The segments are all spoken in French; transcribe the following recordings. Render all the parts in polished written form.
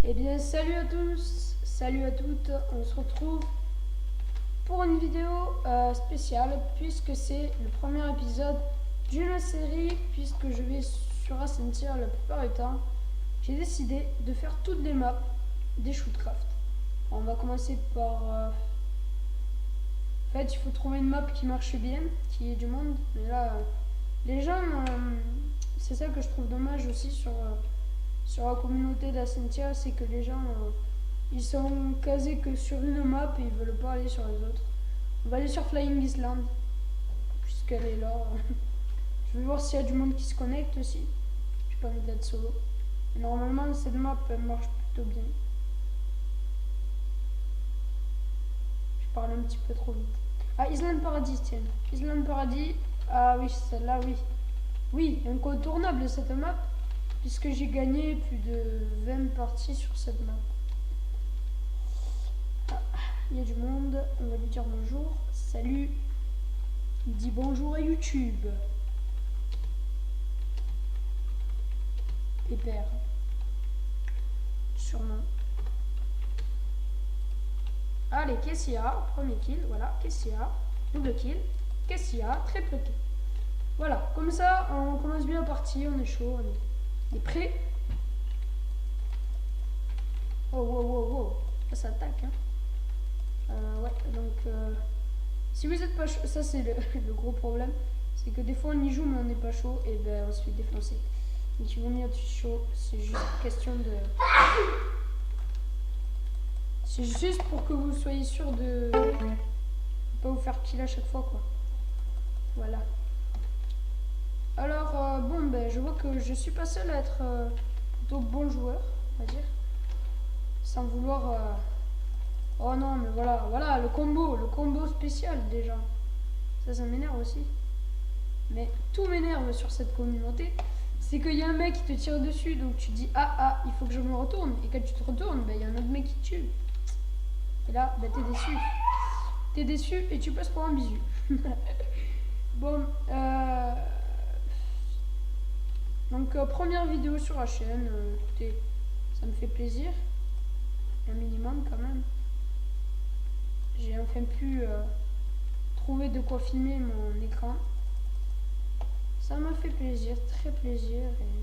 Eh bien, salut à tous, salut à toutes, on se retrouve pour une vidéo spéciale puisque c'est le premier épisode d'une série, puisque je vais sur Ascentir la plupart du temps. J'ai décidé de faire toutes les maps des Shootcraft. On va commencer par... en fait, il faut trouver une map qui marche bien, qui ait du monde, mais là, les gens... c'est ça que je trouve dommage aussi sur la communauté d'Ascentia, c'est que les gens ils sont casés que sur une map et ils veulent pas aller sur les autres. On va aller sur Flying Island, puisqu'elle est là. Je vais voir s'il y a du monde qui se connecte aussi. J'ai pas envie d'être solo. Et normalement, cette map elle marche plutôt bien. Je parle un petit peu trop vite. Ah, Island Paradis, tiens. Island Paradis. Ah oui, celle-là, oui. Oui, incontournable cette map, puisque j'ai gagné plus de 20 parties sur cette map. Il y a du monde, on va lui dire bonjour. Salut. Il dit bonjour à YouTube. Pépère. Sûrement. Allez, qu'est-ce qu'il y a? Premier kill, voilà. Qu'est-ce qu'il y a? Double kill. Qu'est-ce qu'il y a? Triple kill. Voilà, comme ça, on commence bien la partie, on est chaud, on est prêt. Oh, wow, wow, wow. Ça attaque, hein. Ouais, donc si vous êtes pas chaud, ça c'est le gros problème, c'est que des fois on y joue mais on n'est pas chaud et ben on se fait défoncer. Donc il vaut mieux être chaud, c'est juste question de... C'est juste pour que vous soyez sûr de pas vous faire kill à chaque fois, quoi. Voilà. Alors, bon, ben je vois que je suis pas seul à être plutôt bon joueur, on va dire. Sans vouloir... Oh non, mais voilà, le combo spécial déjà. Ça m'énerve aussi. Mais tout m'énerve sur cette communauté. C'est qu'il y a un mec qui te tire dessus, donc tu dis ah, il faut que je me retourne. Et quand tu te retournes, il y a un autre mec qui te tue. Et là, t'es déçu. T'es déçu et tu passes pour un bisu. Bon, donc première vidéo sur la chaîne. Écoutez, ça me fait plaisir. Un minimum quand même. J'ai enfin pu trouver de quoi filmer mon écran. Ça m'a fait plaisir, très plaisir. Et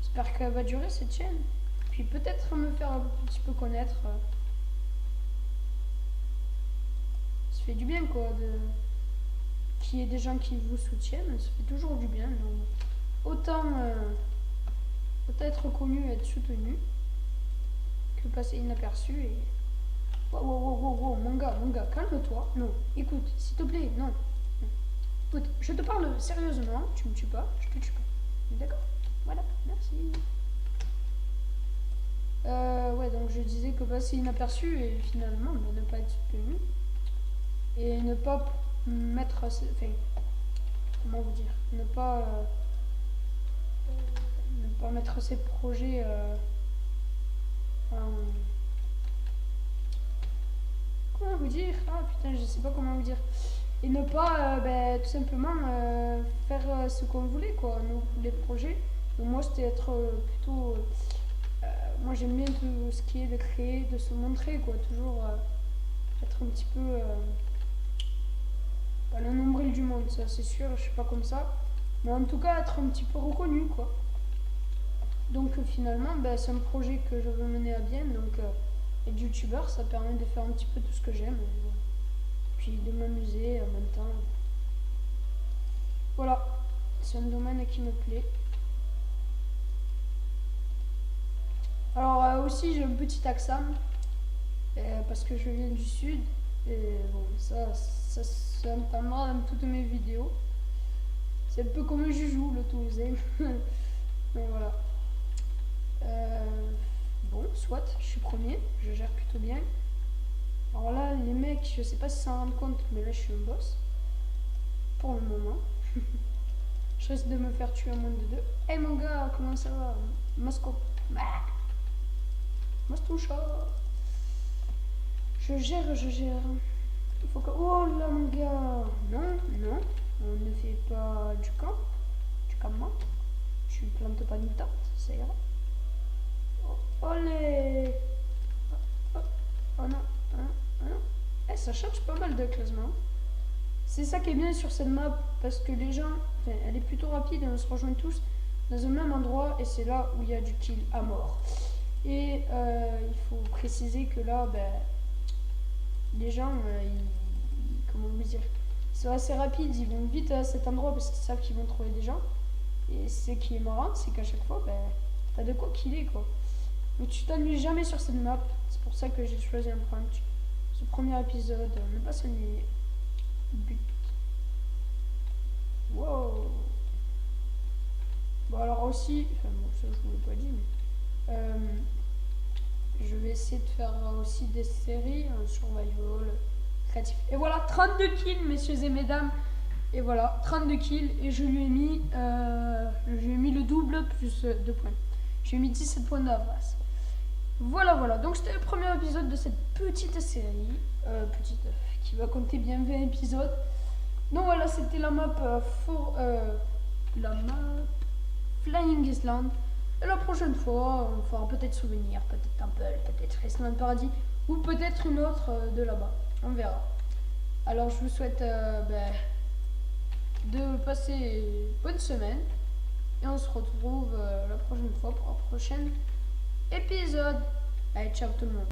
j'espère qu'elle va durer cette chaîne. Puis peut-être me faire un petit peu connaître. Ça fait du bien, quoi, qu'il y ait des gens qui vous soutiennent. Ça fait toujours du bien. Donc autant être connu et être soutenu que passer inaperçu. Et wow, mon gars, calme-toi. Non, écoute, s'il te plaît, non. Écoute, je te parle sérieusement, tu me tues pas, je te tue pas. D'accord? Voilà, merci. Ouais, donc je disais que passer inaperçu et finalement ne pas être soutenu. Et ne pas mettre... Enfin, comment vous dire? Ne pas mettre ses projets comment vous dire? Ah putain, je sais pas comment vous dire. Et ne pas tout simplement faire ce qu'on voulait, quoi. Nous, les projets. Donc moi, c'était être plutôt... moi, j'aime bien tout ce qui est de créer, de se montrer, quoi. Toujours être un petit peu... pas le nombril du monde, ça c'est sûr, je suis pas comme ça. Mais en tout cas, être un petit peu reconnu, quoi. Donc finalement, c'est un projet que je veux mener à bien. Donc être youtubeur, ça permet de faire un petit peu tout ce que j'aime. Puis de m'amuser en même temps. Voilà, c'est un domaine qui me plaît. Alors aussi j'ai un petit accent parce que je viens du sud et bon ça s'entendra dans toutes mes vidéos. C'est un peu comme un joujou le Toulousain. Donc voilà. Bon, soit, je suis premier, je gère plutôt bien. Alors là, les mecs, je sais pas si ça s'en rendent compte, mais là je suis un boss. Pour le moment. Je risque de me faire tuer à moins de 2. Hey mon gars, comment ça va? Mosco. Mastoucha. Je gère. Il faut que... Oh là mon gars. Non, on ne fait pas du camp. Du campement. Tu plantes pas une tarte, ça ira. Oh là ça change pas mal de classement. C'est ça qui est bien sur cette map, parce que les gens, elle est plutôt rapide et on se rejoint tous dans un même endroit, et c'est là où il y a du kill à mort. Et il faut préciser que là, les gens, comment vous dire, ils sont assez rapides, ils vont vite à cet endroit parce qu'ils savent qu'ils vont trouver des gens. Et ce qui est marrant, c'est qu'à chaque fois, t'as de quoi killer, quoi. Mais tu t'ennuies jamais sur cette map. C'est pour ça que j'ai choisi un prendre ce premier épisode, ne pas s'ennuyer. But. Wow. Bon, alors aussi, enfin bon, ça je vous l'ai pas dit, mais je vais essayer de faire aussi des séries, survival, créatif. Et voilà, 32 kills, messieurs et mesdames. Et voilà, 32 kills, et je lui ai mis le double plus 2 points. Je lui ai mis 17 points d'avance. Voilà, donc c'était le premier épisode de cette petite série, qui va compter bien 20 épisodes. Donc voilà, c'était la map Flying Island. Et la prochaine fois, on fera peut-être Souvenir, peut-être Temple, peut-être Island Paradis, ou peut-être une autre de là-bas. On verra. Alors je vous souhaite de passer une bonne semaine. Et on se retrouve la prochaine fois pour un prochain épisode. Allez, ciao tout le monde.